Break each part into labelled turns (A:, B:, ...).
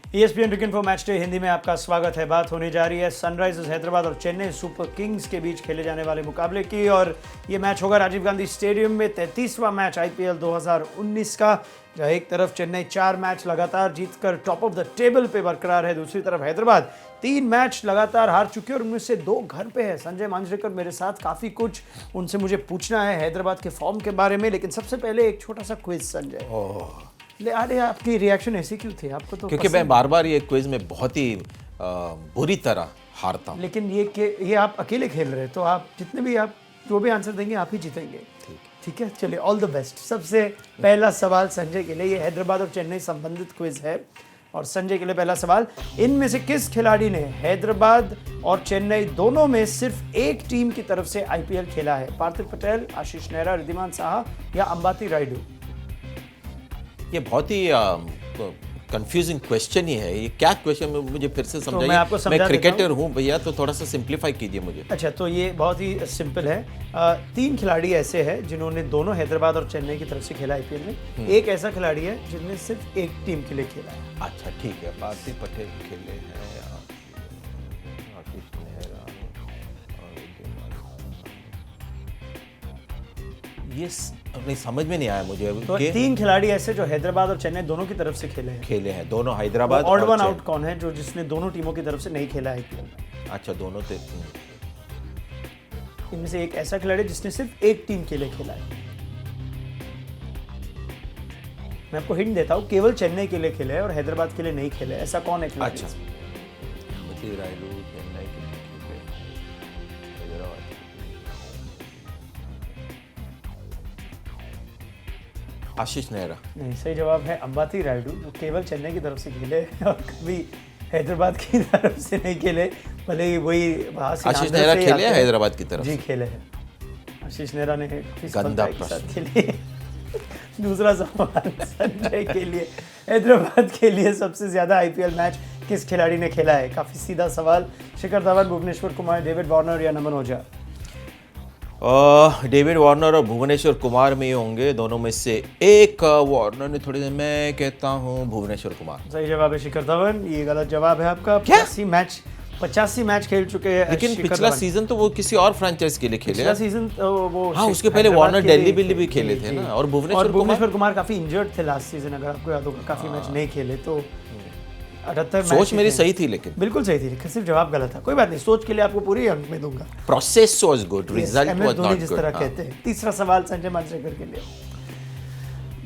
A: ESPN weekend for match day Hindi में आपका स्वागत है। बात होने जा रही है सनराइजर्स हैदराबाद और चेन्नई सुपर किंग्स के बीच खेले जाने वाले मुकाबले की, और ये मैच होगा राजीव गांधी स्टेडियम में। 33वां मैच IPL 2019 का, जहाँ एक तरफ चेन्नई 4 मैच लगातार जीतकर टॉप ऑफ द टेबल पे बरकरार है, दूसरी तरफ हैदराबाद 3 मैच लगातार हार चुकी है और उनमें से 2 घर पे है। संजय मांजरेकर मेरे साथ, काफ़ी कुछ उनसे मुझे पूछना है हैदराबाद के फॉर्म के बारे में, लेकिन सबसे पहले एक छोटा सा क्विज। संजय, अरे आपकी रिएक्शन ऐसी क्यों थी? आपको तो
B: क्योंकि मैं बार बार ये क्विज में बहुत ही बुरी तरह हारता हूँ।
A: लेकिन ये आप अकेले खेल रहे हैं, तो आप जितने भी आप जो भी आंसर देंगे आप ही जीतेंगे। ठीक है, चलिए, ऑल द बेस्ट। सबसे पहला सवाल संजय के लिए, ये हैदराबाद और चेन्नई संबंधित क्विज है और संजय के लिए पहला सवाल, इनमें से किस खिलाड़ी ने हैदराबाद और चेन्नई दोनों में सिर्फ एक टीम की तरफ से IPL खेला है? पार्थिव पटेल, आशीष नेहरा, रिद्धिमान साहा या अंबाती रायडू?
B: ये बहुत ही कंफ्यूजिंग क्वेश्चन ही है। ये क्या क्वेश्चन, मुझे फिर से समझाइए।
A: मैं आपको समझा
B: मैं क्रिकेटर हूँ भैया, तो थोड़ा सा सिंप्लीफाई कीजिए मुझे।
A: अच्छा, तो ये बहुत ही सिंपल है। 3 खिलाड़ी ऐसे हैं जिन्होंने दोनों हैदराबाद और चेन्नई की तरफ से खेला IPL में। एक ऐसा खिलाड़ी है जिसने सिर्फ एक टीम के लिए खेला है।
B: अच्छा ठीक है, पार्थिव पटेल खेले हैं, आशीष नेहरा, ये नहीं समझ में नहीं आया मुझे।
A: तो 3 खिलाड़ी ऐसे जो हैदराबाद और चेन्नई दोनों की तरफ से खेले हैं।
B: दोनों हैदराबाद।
A: ऑड वन आउट कौन है जो जिसने दोनों टीमों की तरफ से नहीं खेला है IPL में?
B: अच्छा, दोनों थे।
A: इनमें से एक ऐसा खिलाड़ी जिसने सिर्फ एक टीम के लिए खेला है। मैं आपको हिंट देता हूँ, केवल चेन्नई के लिए खेले हैं और हैदराबाद के लिए नहीं खेले। ऐसा कौन है खिलाड़ी?
B: अच्छा, रायडू चेन्नई के लिए खेले, हैदराबाद। आशीष नेहरा
A: नहीं, सही जवाब है अंबाती रायडू, जो केवल चेन्नई की तरफ से खेले और कभी हैदराबाद की तरफ से नहीं खेले। भले ही वही
B: आशीष नेहरा खेले हैं हैदराबाद की तरफ?
A: जी, खेले हैं। आशीष नेहरा ने
B: गंदा प्रश्न
A: खेले। दूसरा सवाल संजय के लिए, हैदराबाद के लिए सबसे ज्यादा IPL मैच किस खिलाड़ी ने खेला है? काफी सीधा सवाल। शिखर धवन, भुवनेश्वर कुमार, डेविड वार्नर या नमन ओझा?
B: डेविड वार्नर और भुवनेश्वर कुमार में ही होंगे, दोनों में से एक। वार्नर ने थोड़ी देर, मैं कहता हूँ भुवनेश्वर कुमार।
A: सही जवाब है शिखर धवन। ये गलत जवाब है आपका। 85 मैच खेल चुके हैं।
B: लेकिन पिछला सीजन तो वो किसी और फ्रेंचाइज के लिए खेले।
A: पिछला सीजन वो,
B: हाँ, उसके पहले वार्नर दिल्ली बिल्ली भी खेले थे ना। और
A: भुवनेश्वर कुमार काफी इंजर्ड थे लास्ट सीजन, अगर आपको याद होगा। काफी मैच नहीं खेले, तो 78
B: सोच मेरी सही थी, लेकिन
A: बिल्कुल सही थी, सिर्फ जवाब गलत था। कोई बात नहीं, सोच के लिए आपको पूरी अंक में दूंगा।
B: Process was good, result was not good,
A: जिस तरह कहते हैं। तीसरा सवाल संजय मांजरेकर के लिए,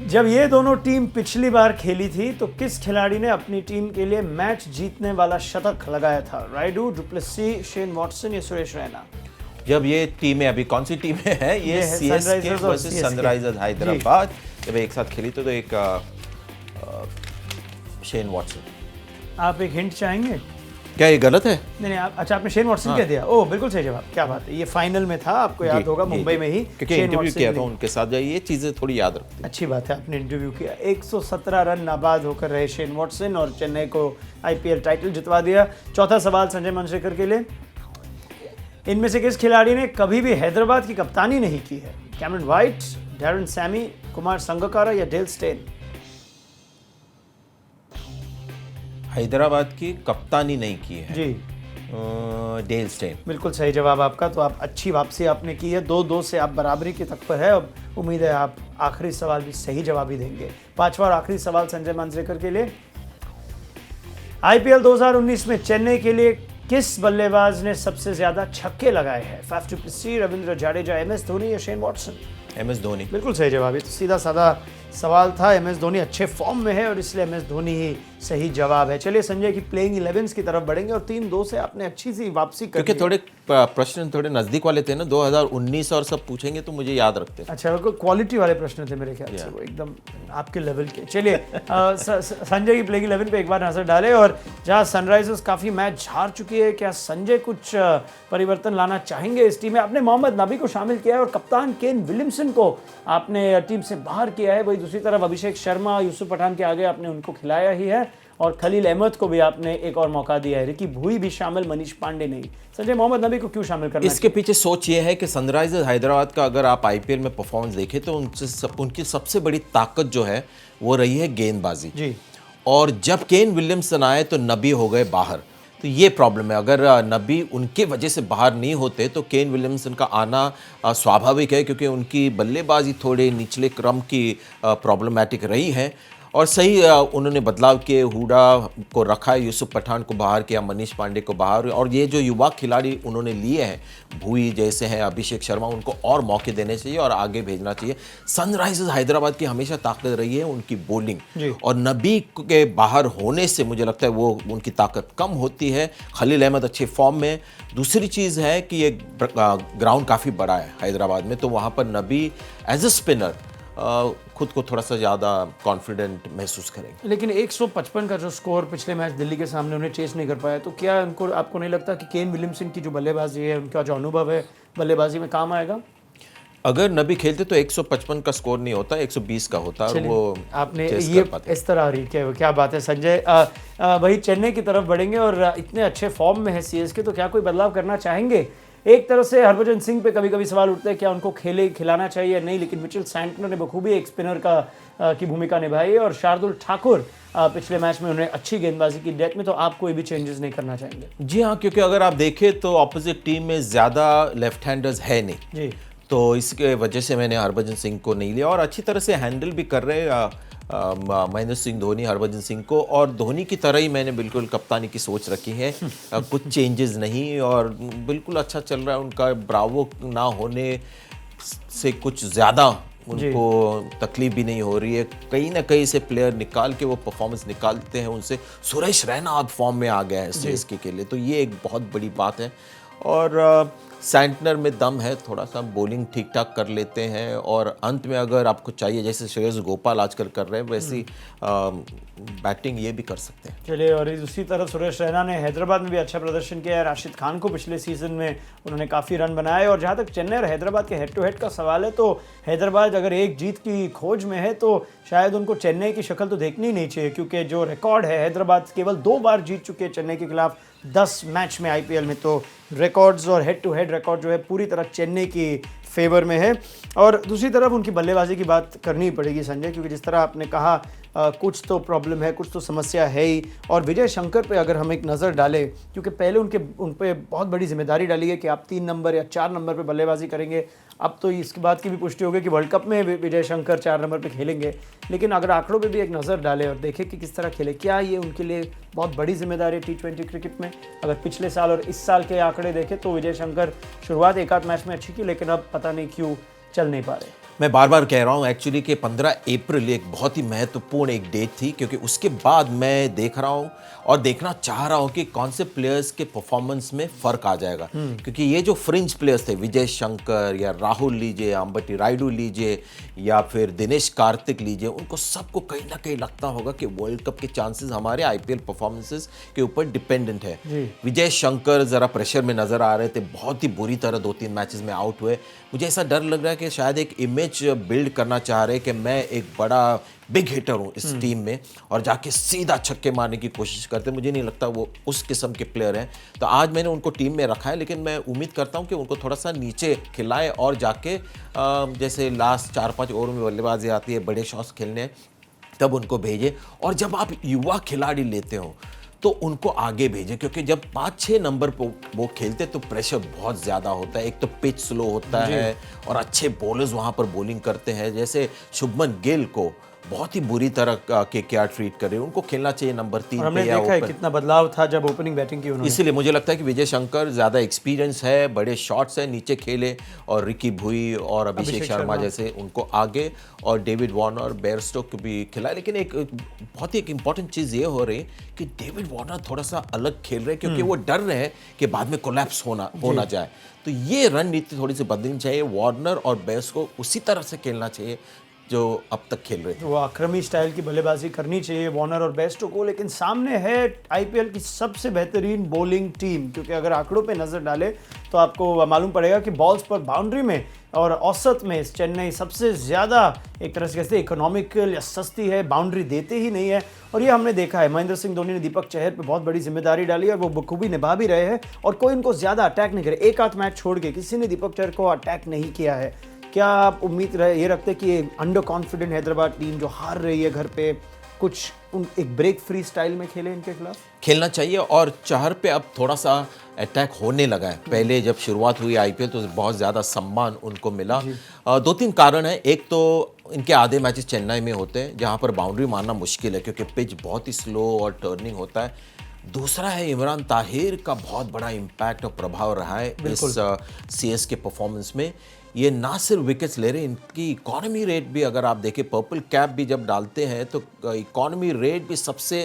A: जब ये दोनों टीम पिछली बार खेली थी तो किस खिलाड़ी ने अपनी टीम के लिए मैच जीतने वाला शतक लगाया था? रायडू, डुप्लेसी, शेन वॉटसन या सुरेश रैना?
B: जब ये टीमें, अभी कौन सी टीमें हैं? ये CSK वर्सेस सनराइजर्स हैदराबाद जब एक साथ खेली तो एक शेन वॉटसन।
A: आप एक हिंट चाहेंगे?
B: क्या ये गलत है?
A: नहीं, अच्छा, आपने शेन वॉटसन कह दिया। ओह, बिल्कुल सही जवाब। क्या बात है, ये फाइनल में था, आपको याद होगा, मुंबई में ही।
B: क्योंकि इंटरव्यू किया था उनके साथ, ये चीजें थोड़ी याद रखती।
A: अच्छी बात है, आपने इंटरव्यू किया। 117 रन नाबाद होकर रहे शेन वॉटसन और चेन्नई को IPL टाइटल जितवा दिया। चौथा सवाल संजय मांजरेकर के लिए, इनमें से किस खिलाड़ी ने कभी भी हैदराबाद की कप्तानी नहीं की है? Cameron white, Darren Sami, Kumar Sangakkara या डेल स्टेन?
B: हैदराबाद की कप्तानी नहीं की है
A: जी,
B: डेल स्टेन।
A: बिल्कुल सही जवाब आपका। तो आप अच्छी वापसी आपने की है, 2-2 से आप बराबरी के तक पर है। अब उम्मीद है आप आखिरी सवाल भी सही जवाब ही देंगे। 5वां और आखिरी सवाल संजय मांजरेकर के लिए, IPL 2019 में चेन्नई के लिए किस बल्लेबाज ने सबसे ज्यादा छक्के लगाए हैं? Faf du Plessis, Ravindra Jadeja, MS Dhoni या शेन वॉटसन?
B: MS धोनी।
A: बिल्कुल सही जवाब है। तो सीधा साधा सवाल था। MS धोनी अच्छे फॉर्म में है और इसलिए MS धोनी ही सही जवाब है। चलिए संजय की प्लेइंग 11s की तरफ बढ़ेंगे और 3-2 से आपने अच्छी सी वापसी कर।
B: क्योंकि थोड़े प्रश्न थोड़े नजदीक वाले थे ना, 2019 और सब पूछेंगे तो मुझे याद रखते।
A: अच्छा, क्वालिटी वाले प्रश्न थे मेरे ख्याल से, वो एकदम आपके लेवल के। चलिए संजय की प्लेइंग 11 पे एक बार नजर डालें। और जहां सनराइजर्स काफी मैच हार चुकी है, क्या संजय कुछ परिवर्तन लाना चाहेंगे इस टीम में? आपने मोहम्मद नबी को शामिल किया है और कप्तान केन विलियमसन को आपने टीम से बाहर किया है। वही दूसरी तरफ अभिषेक शर्मा, यूसुफ पठान के आगे आपने उनको खिलाया ही है और खलील अहमद को भी आपने एक और मौका दिया है। रिकी भुई भी शामिल, मनीष पांडे नहीं। संजय, मोहम्मद नबी को क्यों शामिल करना?
B: इसके पीछे सोच ये है कि सनराइजर्स हैदराबाद का अगर आप IPL में परफॉर्मेंस देखें तो उनकी सबसे बड़ी ताकत जो है वो रही है गेंदबाजी
A: जी।
B: और जब केन विलियमसन आए तो नबी हो गए बाहर। तो ये प्रॉब्लम है, अगर नबी उनके वजह से बाहर नहीं होते तो केन विलियमसन का आना स्वाभाविक है, क्योंकि उनकी बल्लेबाजी थोड़े निचले क्रम की प्रॉब्लमैटिक रही है। और सही उन्होंने बदलाव किए, हुडा को रखा, यूसुफ पठान को बाहर किया, मनीष पांडे को बाहर, और ये जो युवा खिलाड़ी उन्होंने लिए हैं, भुई जैसे हैं, अभिषेक शर्मा, उनको और मौके देने चाहिए और आगे भेजना चाहिए। सनराइजर्स हैदराबाद की हमेशा ताकत रही है उनकी बॉलिंग, और नबी के बाहर होने से मुझे लगता है वो उनकी ताकत कम होती है। खलील अहमद अच्छे फॉर्म में। दूसरी चीज़ है कि ये ग्राउंड काफ़ी बड़ा है हैदराबाद में, तो वहाँ पर नबी एज ए स्पिनर खुद को थोड़ा सा ज़्यादा कॉन्फिडेंट महसूस करेंगे।
A: लेकिन 155 का जो स्कोर पिछले मैच दिल्ली के सामने उन्हें चेस नहीं कर पाया, तो क्या उनको, आपको नहीं लगता कि केन विलियमसन की जो बल्लेबाजी है, उनका जो अनुभव है बल्लेबाजी में काम आएगा?
B: अगर नबी खेलते तो 155 का स्कोर नहीं होता, 120 का होता। वो
A: आपने ये इस तरह रही क्या बात है संजय। वही चेन्नई की तरफ बढ़ेंगे और इतने अच्छे फॉर्म में है सीएसके, तो क्या कोई बदलाव करना चाहेंगे? एक तरफ से हरभजन सिंह पे कभी कभी सवाल उठते हैं क्या उनको खिलाना चाहिए नहीं, लेकिन मिचेल सैंटनर ने बखूबी एक स्पिनर की भूमिका निभाई है, और शार्दुल ठाकुर पिछले मैच में उन्हें अच्छी गेंदबाजी की डेथ में, तो आप कोई भी चेंजेस नहीं करना चाहेंगे?
B: जी हाँ, क्योंकि अगर आप देखें तो ऑपोजिट टीम में ज़्यादा लेफ्ट हैंडर्स है नहीं जी, तो इसके वजह से मैंने हरभजन सिंह को नहीं लिया, और अच्छी तरह से हैंडल भी कर रहे महेंद्र सिंह धोनी हरभजन सिंह को, और धोनी की तरह ही मैंने बिल्कुल कप्तानी की सोच रखी है। कुछ चेंजेस नहीं, और बिल्कुल अच्छा चल रहा है उनका। ब्रावो ना होने से कुछ ज़्यादा उनको तकलीफ भी नहीं हो रही है। कहीं ना कहीं से प्लेयर निकाल के वो परफॉर्मेंस निकालते हैं उनसे। सुरेश रैना अब फॉर्म में आ गया है सीएसके के लिए, तो ये एक बहुत बड़ी बात है। और सैंटनर में दम है, थोड़ा सा बॉलिंग ठीक ठाक कर लेते हैं, और अंत में अगर आपको चाहिए, जैसे श्रेयस गोपाल आजकल कर रहे हैं, वैसी बैटिंग ये भी कर सकते हैं।
A: चलिए, और दूसरी तरफ सुरेश रैना ने हैदराबाद में भी अच्छा प्रदर्शन किया है। राशिद खान को पिछले सीजन में उन्होंने काफ़ी रन बनाए। और जहाँ तक चेन्नई और हैदराबाद के हेड टू हेड का सवाल है, तो हैदराबाद अगर एक जीत की खोज में है तो शायद उनको चेन्नई की शक्ल तो देखनी नहीं चाहिए, क्योंकि जो रिकॉर्ड है, हैदराबाद केवल 2 बार जीत चुके हैं चेन्नई के खिलाफ 10 मैच में आईपीएल में, तो रिकॉर्ड्स और हेड टू हेड रिकॉर्ड जो है पूरी तरह चेन्नई की फेवर में है। और दूसरी तरफ उनकी बल्लेबाजी की बात करनी पड़ेगी संजय, क्योंकि जिस तरह आपने कहा कुछ तो प्रॉब्लम है, कुछ तो समस्या है ही। और विजय शंकर पे अगर हम एक नज़र डालें, क्योंकि पहले उन पे बहुत बड़ी जिम्मेदारी डाली है कि आप 3 नंबर या 4 नंबर पे बल्लेबाजी करेंगे। अब तो इसकी बात की भी पुष्टि हो गई कि वर्ल्ड कप में विजय शंकर 4 नंबर पे खेलेंगे। लेकिन अगर आंकड़ों पे भी एक नज़र डालें और देखें कि किस तरह खेले, क्या ये उनके लिए बहुत बड़ी जिम्मेदारी है T20 क्रिकेट में? अगर पिछले साल और इस साल के आंकड़े देखें तो विजय शंकर शुरुआत एक आध मैच में अच्छी की, लेकिन अब पता नहीं क्यों चल नहीं पा रहे।
B: मैं बार बार कह रहा हूँ एक्चुअली कि 15 अप्रैल एक बहुत ही महत्वपूर्ण एक डेट थी, क्योंकि उसके बाद मैं देख रहा हूँ और देखना चाह रहा हूँ कि कौन से प्लेयर्स के परफॉर्मेंस में फ़र्क आ जाएगा। क्योंकि ये जो फ्रिंज प्लेयर्स थे, विजय शंकर या राहुल लीजिए, अंबटी रायडू लीजिए, या फिर दिनेश कार्तिक लीजिए, उनको सबको कहीं ना कहीं लगता होगा कि वर्ल्ड कप के चांसेस हमारे आईपीएल परफॉर्मेंसेस के ऊपर डिपेंडेंट है। विजय शंकर ज़रा प्रेशर में नज़र आ रहे थे, बहुत ही बुरी तरह 2-3 मैचेस में आउट हुए। मुझे ऐसा डर लग रहा है कि शायद एक इमेज बिल्ड करना चाह रहे कि मैं एक बड़ा बिग हिटर हूँ इस टीम में, और जाके सीधा छक्के मारने की कोशिश करते। मुझे नहीं लगता वो उस किस्म के प्लेयर हैं। तो आज मैंने उनको टीम में रखा है, लेकिन मैं उम्मीद करता हूँ कि उनको थोड़ा सा नीचे खिलाए और जाके जैसे लास्ट 4-5 ओवर में बल्लेबाजी आती है, बड़े शॉट्स खेलने, तब उनको भेजे। और जब आप युवा खिलाड़ी लेते हो तो उनको आगे भेजें, क्योंकि जब 5-6 नंबर पर वो खेलते तो प्रेशर बहुत ज़्यादा होता है। एक तो पिच स्लो होता है, और अच्छे बॉलर्स वहाँ पर बॉलिंग करते हैं, जैसे शुभमन गिल को बहुत ही बुरी तरह केकेआर ट्रीट कर रहे हैं। उनको खेलना चाहिए नंबर 3 पे।
A: हमने देखा है कितना बदलाव था जब ओपनिंग बैटिंग की उन्होंने।
B: इसीलिए मुझे लगता है कि विजय शंकर ज़्यादा एक्सपीरियंस है, बड़े शॉट्स हैं, नीचे खेले, और रिकी भुई और अभिषेक शर्मा जैसे उनको आगे, और डेविड वार्नर, बेयरस्टो भी खिलाए। लेकिन एक बहुत ही एक इंपॉर्टेंट चीज़ ये हो रही कि डेविड वार्नर थोड़ा सा अलग खेल रहे हैं, क्योंकि वो डर रहे हैं कि बाद में कोलैप्स होना जाए। तो ये रणनीति थोड़ी सी बदलनी चाहिए। वार्नर और बेयरस्टो को उसी तरह से खेलना चाहिए जो अब तक खेल रहे थे।
A: वो आक्रमणी स्टाइल की बल्लेबाजी करनी चाहिए वार्नर और बेयरस्टो को। लेकिन सामने है आईपीएल की सबसे बेहतरीन बॉलिंग टीम, क्योंकि अगर आंकड़ों पे नज़र डाले तो आपको मालूम पड़ेगा कि बॉल्स पर बाउंड्री में और औसत में चेन्नई सबसे ज़्यादा एक तरह से कहते हैं इकोनॉमिकल या सस्ती है, बाउंड्री देते ही नहीं है। और ये हमने देखा है, महेंद्र सिंह धोनी ने दीपक चहर पे बहुत बड़ी जिम्मेदारी डाली और वो बखूबी निभा भी रहे हैं, और कोई उनको ज़्यादा अटैक नहीं करे। एक आध मैच छोड़ के किसी ने दीपक चहर को अटैक नहीं किया है। क्या आप उम्मीद ये रखते कि अंडर कॉन्फिडेंट हैदराबाद टीम जो हार रही है घर पे, कुछ एक ब्रेक फ्री स्टाइल में खेले इनके खिलाफ?
B: खेलना चाहिए, और चहर पे अब थोड़ा सा अटैक होने लगा है। पहले जब शुरुआत हुई आईपीएल तो बहुत ज़्यादा सम्मान उनको मिला। 2-3 कारण है। एक तो इनके आधे मैचेस चेन्नई में होते हैं जहाँ पर बाउंड्री मारना मुश्किल है क्योंकि पिच बहुत ही स्लो और टर्निंग होता है। दूसरा है इमरान ताहिर का बहुत बड़ा इम्पैक्ट और प्रभाव रहा है इस सीएस के परफॉर्मेंस में। ये ना सिर्फ विकेट्स ले रहे, इनकी इकॉनमी रेट भी अगर आप देखें, पर्पल कैप भी जब डालते हैं तो इकॉनमी रेट भी सबसे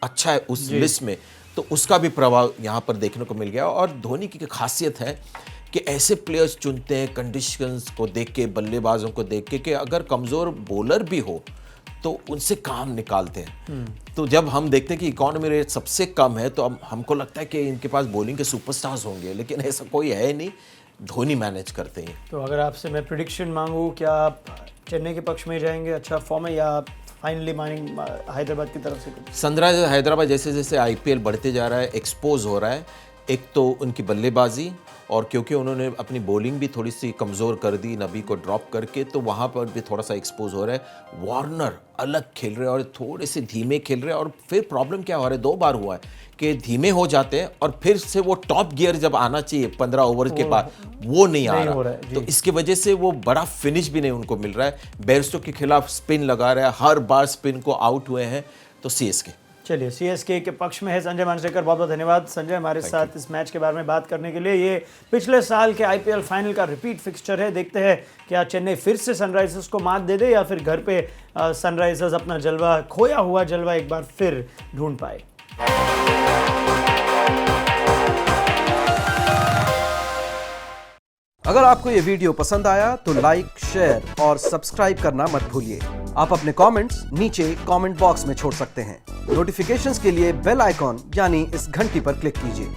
B: अच्छा है उस लिस्ट में, तो उसका भी प्रभाव यहाँ पर देखने को मिल गया। और धोनी की खासियत है कि ऐसे प्लेयर्स चुनते हैं कंडीशंस को देख के, बल्लेबाजों को देख के, कि अगर कमज़ोर बॉलर भी हो तो उनसे काम निकालते हैं। तो जब हम देखते हैं कि इकॉनमी रेट सबसे कम है तो अब हमको लगता है कि इनके पास बॉलिंग के सुपरस्टार्स होंगे, लेकिन ऐसा कोई है नहीं, धोनी मैनेज करते हैं।
A: तो अगर आपसे मैं प्रिडिक्शन मांगूं, क्या आप चेन्नई के पक्ष में जाएंगे अच्छा फॉर्म है, या फाइनली मानिंग हैदराबाद की तरफ से?
B: सनराइजर्स हैदराबाद जैसे जैसे आईपीएल बढ़ते जा रहा है, एक्सपोज हो रहा है। एक तो उनकी बल्लेबाजी, और क्योंकि उन्होंने अपनी बॉलिंग भी थोड़ी सी कमज़ोर कर दी नबी को ड्रॉप करके, तो वहाँ पर भी थोड़ा सा एक्सपोज हो रहा है। वार्नर अलग खेल रहे हैं और थोड़े से धीमे खेल रहे हैं, और फिर प्रॉब्लम क्या हो रहा है, 2 बार हुआ है कि धीमे हो जाते हैं और फिर से वो टॉप गियर जब आना चाहिए 15 ओवर के बाद वो नहीं आ रहा है, तो इसकी वजह से वो बड़ा फिनिश भी नहीं उनको मिल रहा है। बेयरस्टो के खिलाफ स्पिन लगा रहा है, हर बार स्पिन को आउट हुए हैं। तो सीएसके,
A: चलिए सीएसके के पक्ष में है संजय मांजरेकर। बहुत बहुत धन्यवाद संजय हमारे साथ इस मैच के बारे में बात करने के लिए। ये पिछले साल के आईपीएल फाइनल का रिपीट फिक्सचर है। देखते हैं क्या चेन्नई फिर से सनराइजर्स को मात दे दे, या फिर घर पे सनराइजर्स अपना जलवा, खोया हुआ जलवा एक बार फिर ढूंढ पाए।
C: अगर आपको ये वीडियो पसंद आया तो लाइक, शेयर और सब्सक्राइब करना मत भूलिए। आप अपने कमेंट्स नीचे कमेंट बॉक्स में छोड़ सकते हैं। नोटिफिकेशंस के लिए बेल आइकॉन यानी इस घंटी पर क्लिक कीजिए।